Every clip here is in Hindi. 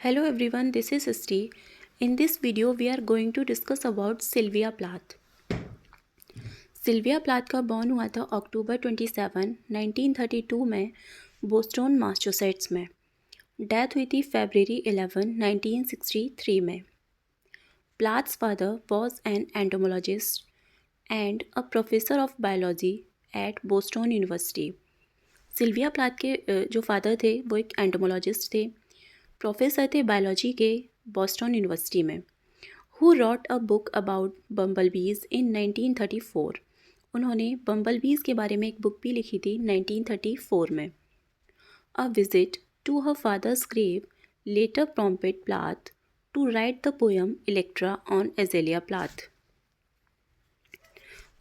Hello everyone, this is Sri. In this video, we are going to discuss about Sylvia Plath. Sylvia Plath का बॉर्न हुआ था अक्टूबर 27, 1932 में बोस्टन मैसाचुसेट्स में। डेथ हुई थी February 11, 1963 में। Plath's father was an entomologist and a professor of biology at Boston University. Sylvia Plath के जो फादर थे वो एक एंटोमोलॉजिस्ट थे, प्रोफेसर थे बायोलॉजी के बोस्टन यूनिवर्सिटी में। Who wrote a book about bumblebees in 1934। उन्होंने बम्बलबीज के बारे में एक बुक भी लिखी थी 1934 में। A visit to her father's grave later prompted Plath to write the poem Electra on Azalea Path.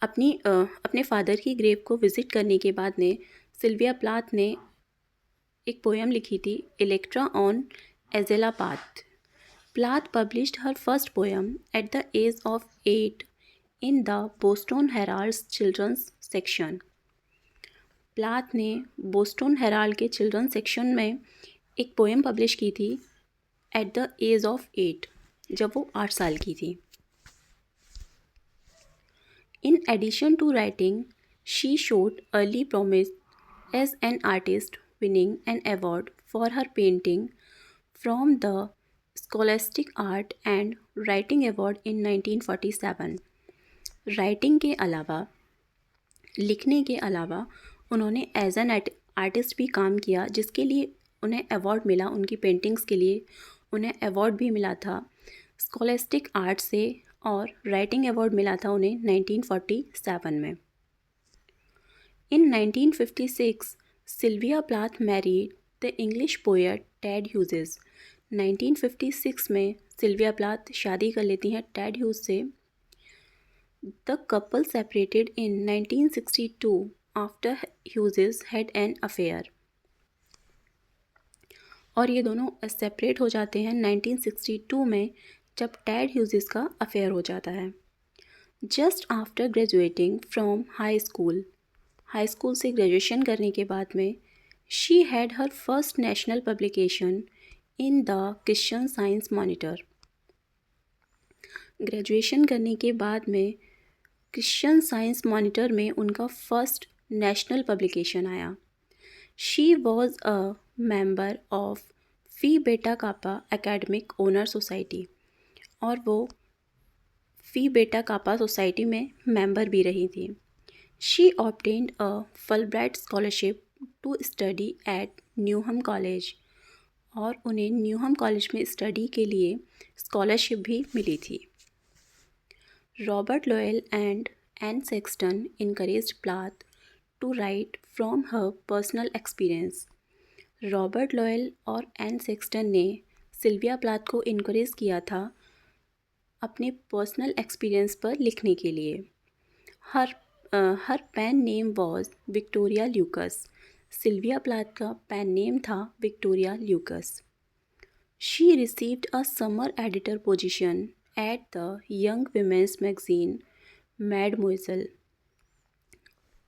अपने फादर की ग्रेव को विज़िट करने के बाद ने सिल्विया प्लाथ ने एक पोएम लिखी थी Electra on azalea path. Plath published her first poem at the age of 8 in the Boston Herald's children's section. Plath ने बोस्टन हेराल्ड के चिल्ड्रन सेक्शन में एक पोएम पब्लिश की थी एट द एज ऑफ 8, जब वो 8 साल की थी। In addition to writing she showed early promise as an artist, winning an award for her painting from the Scholastic Art and Writing Award in 1947। Writing के अलावा, लिखने के अलावा उन्होंने एज एन आर्टिस्ट भी काम किया, जिसके लिए उन्हें अवार्ड मिला। उनकी पेंटिंग्स के लिए उन्हें अवार्ड भी मिला था स्कॉलेस्टिक आर्ट से, और राइटिंग अवार्ड मिला था उन्हें 1947 में। In 1956 Sylvia Plath married the English poet Ted Hughes. 1956 में सिल्विया प्लाथ शादी कर लेती हैं टेड ह्यूज से। The couple separated in 1962 after Hughes had an affair. और ये दोनों सेपरेट हो जाते हैं 1962 में, जब टेड ह्यूजेस का अफेयर हो जाता है। Just after graduating from high school से ग्रेजुएशन करने के बाद में she had her first national publication in the Christian Science Monitor. Graduation करने के बाद में क्रिश्चियन साइंस मॉनिटर में उनका फर्स्ट नेशनल पब्लिकेशन आया। She was a member of Phi Beta Kappa academic owner society, और वो फी बेटा कापा सोसाइटी में मेंबर भी रही थी। She obtained a Fulbright scholarship to study at Newnham College, और उन्हें न्यूहम कॉलेज में स्टडी के लिए स्कॉलरशिप भी मिली थी। Robert Lowell and Anne Sexton encouraged Plath to write from her personal experience. Robert Lowell और एन सेक्सटन ने सिल्विया प्लाथ को इनकरेज किया था अपने पर्सनल एक्सपीरियंस पर लिखने के लिए। Her pen name was Victoria Lucas. Sylvia Plath का पेन नेम था Victoria Lucas. She received a summer editor position at the young women's magazine Mademoiselle.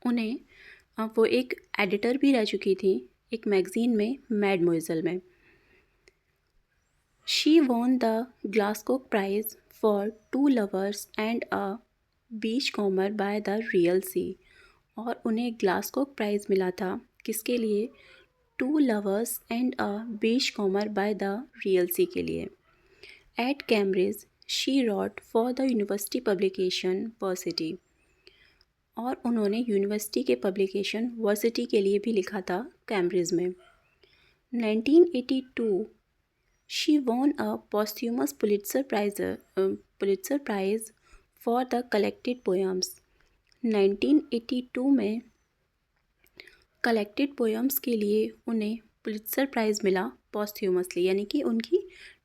उन्हें वो एक एडिटर भी रह चुकी थी एक मैगज़ीन में, मैडमोइज़ेल में। She won the Glasgow prize for two lovers and a beachcomber by the real sea, और उन्हें ग्लासगो प्राइज़ मिला था किसके लिए? Two lovers and a beachcomber by the real sea के लिए। At Cambridge she wrote for the university publication varsity, और उन्होंने यूनिवर्सिटी के पब्लिकेशन वर्सिटी के लिए भी लिखा था कैम्ब्रिज में। 1982 she won a posthumous Pulitzer prize for the collected poems. 1982 में कलेक्टेड पोएम्स के लिए उन्हें पुलिट्ज़र प्राइज़ मिला पॉस्थ्यूमसली, यानी कि उनकी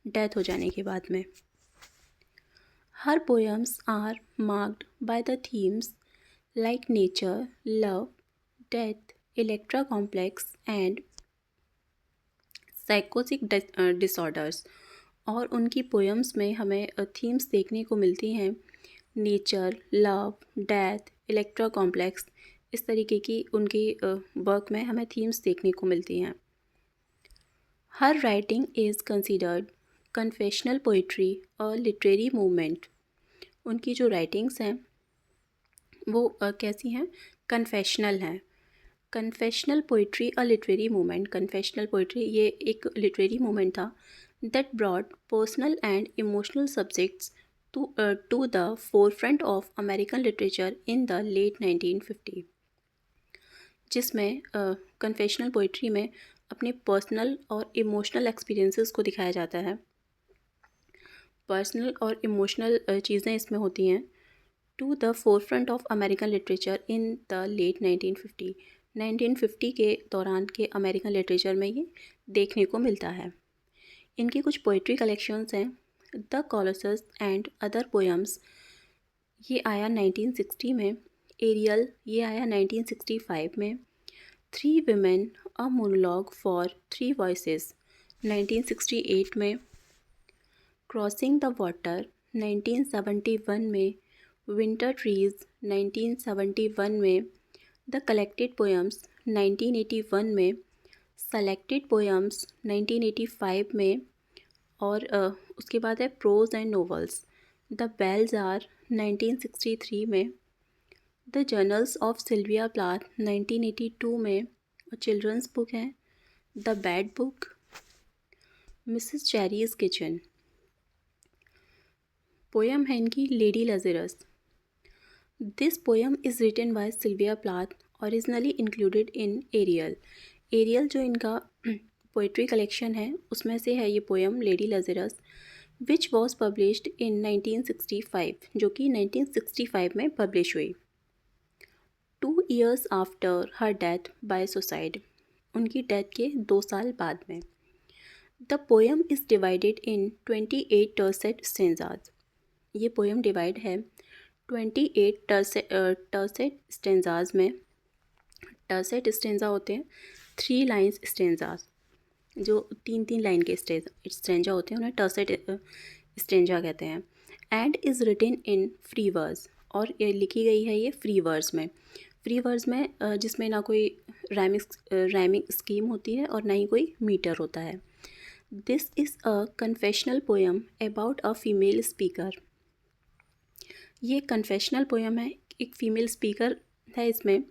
डेथ हो जाने के बाद में। Her poems are marked by the themes like nature, love, death, electra complex and psychotic disorders। और उनकी पोएम्स में हमें थीम्स देखने को मिलती हैं nature, love, death, Electra complex, इस तरीके की उनकी वर्क में हमें थीम्स देखने को मिलती हैं। Her writing is considered confessional poetry और लिटरेरी मूवमेंट, उनकी जो राइटिंग्स हैं वो कैसी हैं, कन्फेशनल हैं। कन्फेशनल पोइट्री और लिटरेरी मूवमेंट, कन्फेशनल पोइट्री ये एक लिटरेरी मूवमेंट था that brought personal and emotional subjects to the forefront of American literature in the late 1950, जिसमें कन्फेशनल पोइट्री में अपने पर्सनल और इमोशनल एक्सपीरियंसेस को दिखाया जाता है। पर्सनल और इमोशनल चीज़ें इसमें होती हैं। To the forefront of American literature in the late 1950, 1950 के दौरान के अमेरिकन लिटरेचर में ये देखने को मिलता है। इनकी कुछ पोइट्री कलेक्शंस हैं। The Colossus and other poems, ये आया 1960 में। एरियल, ये आया 1965 में। Three women, a monologue for three voices, 1968 में। क्रॉसिंग द वाटर, 1971 में। विंटर ट्रीज, 1971 में। द कलेक्टेड पोएम्स, 1981 में। सेलेक्टेड पोएम्स, 1985 में। और उसके बाद है prose and novels. The bell jar, 1963 में। The journals of Sylvia Plath, 1982 में। और चिल्ड्रंस बुक है the bed book, Mrs Cherry's kitchen. Poem है इनकी Lady Lazarus. This poem is written by Sylvia Plath, originally included in Ariel. Ariel जो इनका पोइट्री कलेक्शन है उसमें से है ये poem Lady Lazarus, which was published in 1965, जो कि 1965 में पब्लिश हुई। 2 years after her death by suicide, उनकी डेथ के 2 साल बाद में। The poem is divided in 28 tercet stanzas, ये पोएम डिवाइड है 28 टर्सेट स्टेंजाज में। टर्सेट स्टेंजा होते हैं 3 लाइन्स स्टेंजाज, जो 3-3 लाइन के स्टेंजा होते हैं उन्हें टर्सेट स्टेंजा कहते हैं। And is written in free verse, और ये लिखी गई है ये फ्री वर्स में। फ्री वर्स में जिसमें ना कोई राइमिंग स्कीम होती है और ना ही कोई मीटर होता है। This is a confessional poem about a female speaker, ये कन्फेशनल पोएम है, एक फीमेल स्पीकर है इसमें,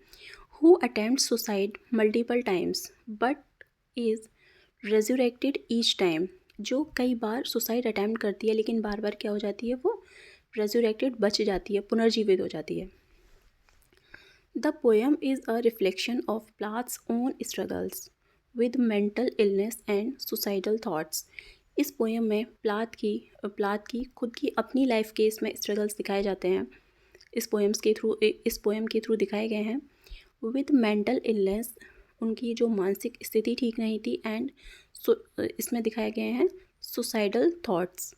who attempt suicide multiple times but is resurrected each time, जो कई बार सुसाइड अटैम्प्ट करती है लेकिन बार बार क्या हो जाती है, वो रेजुरेक्टेड बच जाती है, पुनर्जीवित हो जाती है। The poem is a reflection of Plath's own struggles with mental illness and suicidal thoughts. इस पोएम में प्लाथ की खुद की अपनी लाइफ के इसमें स्ट्रगल्स दिखाए जाते हैं, इस पोएम के थ्रू दिखाए गए हैं। विद मेंटल इलनेस, उनकी जो मानसिक स्थिति ठीक नहीं थी, एंड इसमें दिखाए गए हैं suicidal thoughts.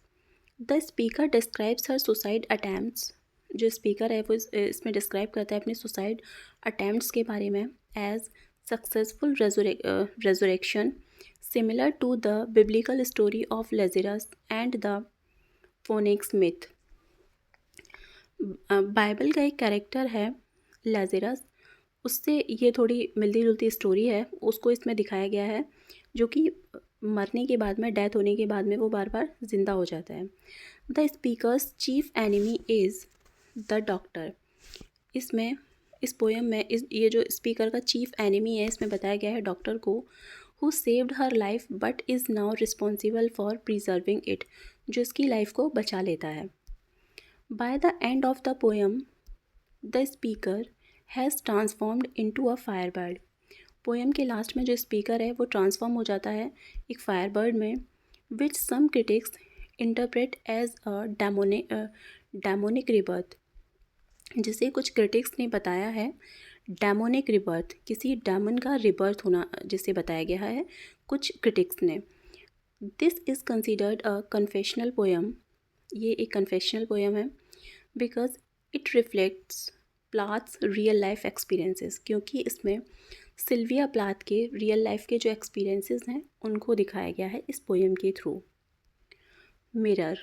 The speaker describes her suicide attempts, जो स्पीकर है वो इसमें डिस्क्राइब करता है अपने सुसाइड अटैम्प्ट्स के बारे में as successful resurrection similar to the biblical story of Lazarus and the phoenix myth. Bible का एक कैरेक्टर है लेज़रस, उससे ये थोड़ी मिलती जुलती स्टोरी है, उसको इसमें दिखाया गया है, जो कि मरने के बाद में, डेथ होने के बाद में वो बार बार ज़िंदा हो जाता है। The speakers chief enemy is the doctor, इसमें इस पोएम में ये जो स्पीकर का चीफ एनिमी है इसमें बताया गया है डॉक्टर को, who saved her life but is now responsible for preserving it, जो इसकी लाइफ को बचा लेता है। By the end of the poem the speaker has transformed into a Firebird, poem के लास्ट में जो स्पीकर है वो ट्रांसफॉर्म हो जाता है एक फायरबर्ड में, which some critics interpret as a demonic rebirth, जिसे कुछ क्रिटिक्स ने बताया है डेमोनिक रिबर्थ, किसी डेमन का रिबर्थ होना जिसे बताया गया है कुछ क्रिटिक्स ने। This is considered a confessional poem, ये एक कन्फेशनल पोएम है, because it reflects Plath's real life experiences, क्योंकि इसमें सिल्विया प्लाथ के रियल लाइफ के जो एक्सपीरियंसेस हैं उनको दिखाया गया है इस पोएम के थ्रू। Mirror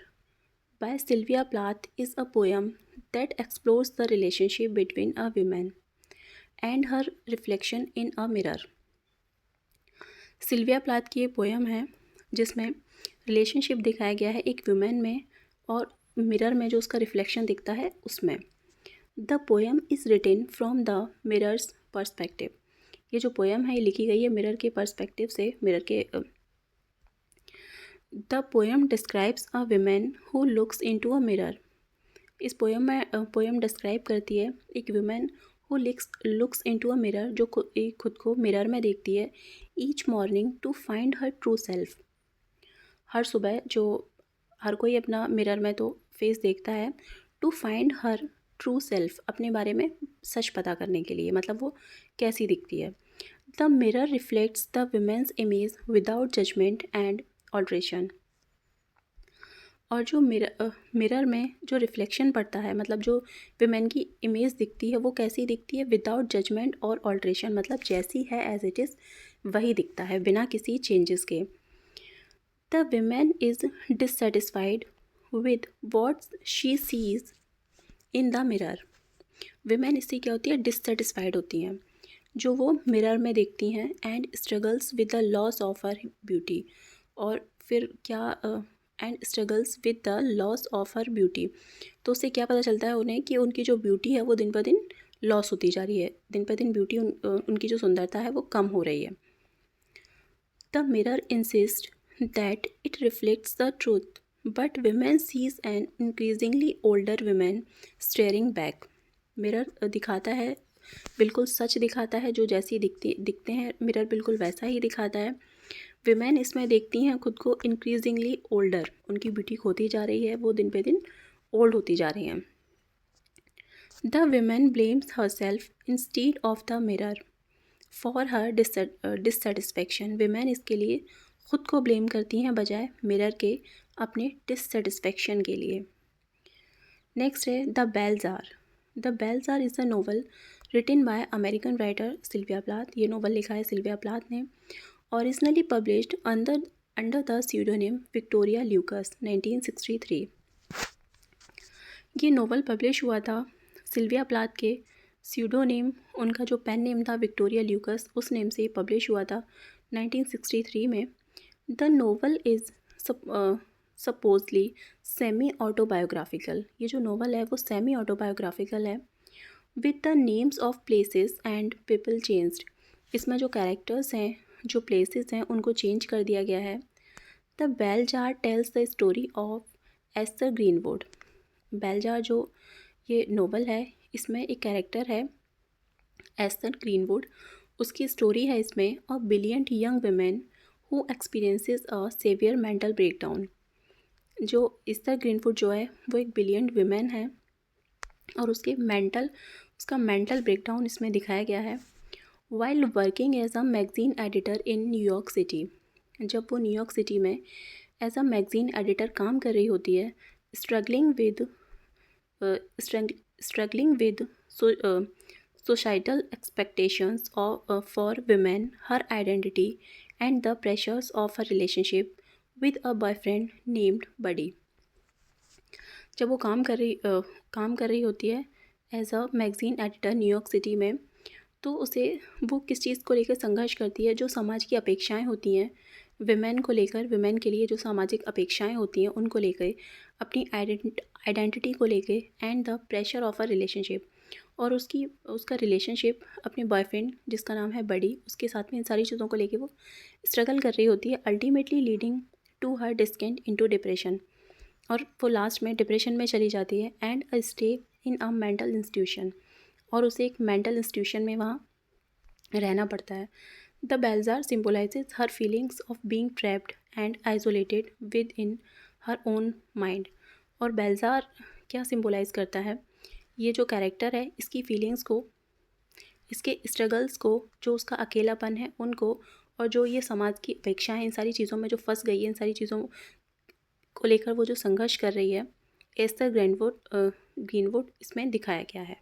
by Sylvia Plath is a poem that explores the relationship between a woman and her reflection in a mirror। सिल्विया प्लाथ की ये पोएम है जिसमें रिलेशनशिप दिखाया गया है एक वुमेन में और मिरर में जो उसका रिफ्लेक्शन दिखता है उसमें। The poem is written from the mirror's perspective. ये जो पोएम है ये लिखी गई है मिरर के पर्सपेक्टिव से, मिरर के। The poem describes a woman who looks into a mirror. इस पोएम में पोएम डिस्क्राइब करती है एक woman who looks into a mirror, जो खुद को मिरर में देखती है। Each morning to find her true self. हर सुबह जो हर कोई अपना मिरर में तो फेस देखता है। To find her true self, अपने बारे में सच पता करने के लिए, मतलब वो कैसी दिखती है। The mirror reflects the woman's image without judgement and alteration. और जो मिरर में जो रिफ्लेक्शन पड़ता है, मतलब जो विमेन की इमेज दिखती है वो कैसी दिखती है, विदाउट जजमेंट और ऑल्ट्रेशन, मतलब जैसी है एज इट इज़ वही दिखता है बिना किसी चेंजेस के। The women is dissatisfied with what she sees in the mirror. Women इससे क्या होती है, डिससेटिस्फाइड होती हैं जो वो मिरर में देखती हैं। And struggles with the loss of her beauty. और फिर क्या and struggles with the loss of her beauty. तो उससे क्या पता चलता है उन्हें कि उनकी जो ब्यूटी है वो दिन ब दिन लॉस होती जा रही है, दिन ब दिन ब्यूटी उनकी जो सुंदरता है वो कम हो रही है। The mirror insist that it reflects the truth, but women sees an increasingly older women staring back. Mirror दिखाता है, बिल्कुल सच दिखाता है, जो जैसी दिखते हैं मिरर बिल्कुल वैसा ही दिखाता है। विमेन इसमें देखती हैं खुद को इंक्रीजिंगली ओल्डर, उनकी ब्यूटी खोती जा रही है, वो दिन पे दिन ओल्ड होती जा रही हैं। The women blames her self instead of the mirror for her dissatisfaction. Women इसके लिए खुद को ब्लेम करती हैं बजाय मिरर के अपने डिससेटिस्फेक्शन के लिए। नेक्स्ट है the bell jar. The bell jar is a novel written by American writer Sylvia Plath. ये नोवेल लिखा है सिल्विया प्लाथ ने। Originally published under the pseudonym Victoria Lucas 1963। ये नोवेल पब्लिश हुआ था सिल्विया प्लाथ के स्यूडोनेम, उनका जो पेन नेम था विक्टोरिया ल्यूकस, उस नेम से पब्लिश हुआ था 1963 में। The novel is supposedly semi autobiographical. ये जो नोवेल है वो सेमी ऑटोबायोग्राफिकल है। With the names of places and people changed. इसमें जो कैरेक्टर्स हैं, जो प्लेसेस हैं, उनको चेंज कर दिया गया है। The Bell Jar tells the story of Esther Greenwood. Bell Jar जो ये नोवेल है इसमें एक कैरेक्टर है एस्थर ग्रीनवुड, उसकी स्टोरी है इसमें a brilliant young women who experiences a severe mental breakdown. जो एस्थर ग्रीनवुड जो है वो एक ब्रिलियंट वुमेन है और उसका मेंटल ब्रेकडाउन इसमें दिखाया गया है। While working as a magazine editor in New York city. जब वो न्यूयॉर्क सिटी में एज अ मैगज़ीन एडिटर काम कर रही होती है, struggling with societal expectations for women, her identity, and the pressures of a relationship with a boyfriend named Buddy। जब वो काम कर रही होती है as a magazine editor New York city में, तो उसे वो किस चीज़ को लेकर संघर्ष करती है, जो समाज की अपेक्षाएं होती हैं विमेन को लेकर, विमेन के लिए जो सामाजिक अपेक्षाएं होती हैं उनको लेकर, अपनी आइडेंटिटी को लेकर, and the pressure of a relationship. और उसका रिलेशनशिप अपने बॉयफ्रेंड जिसका नाम है बडी, उसके साथ में इन सारी चीज़ों को लेकर वो स्ट्रगल कर रही होती है, ultimately leading to her descent into depression. और वो लास्ट में डिप्रेशन में चली जाती है and a stay in a mental institution. और उसे एक मेंटल इंस्टीट्यूशन में वहाँ रहना पड़ता है। The bell jar symbolises her feelings of being trapped and isolated within her own mind. और बेल्जार क्या सिम्बोलाइज करता है, ये जो कैरेक्टर है इसकी फीलिंग्स को, इसके स्ट्रगल्स को, जो उसका अकेलापन है उनको, और जो ये समाज की अपेक्षाएं, इन सारी चीज़ों में जो फंस गई है, इन सारी चीज़ों को लेकर वो जो संघर्ष कर रही है, एस्थर ग्रीनवुड इसमें दिखाया गया है।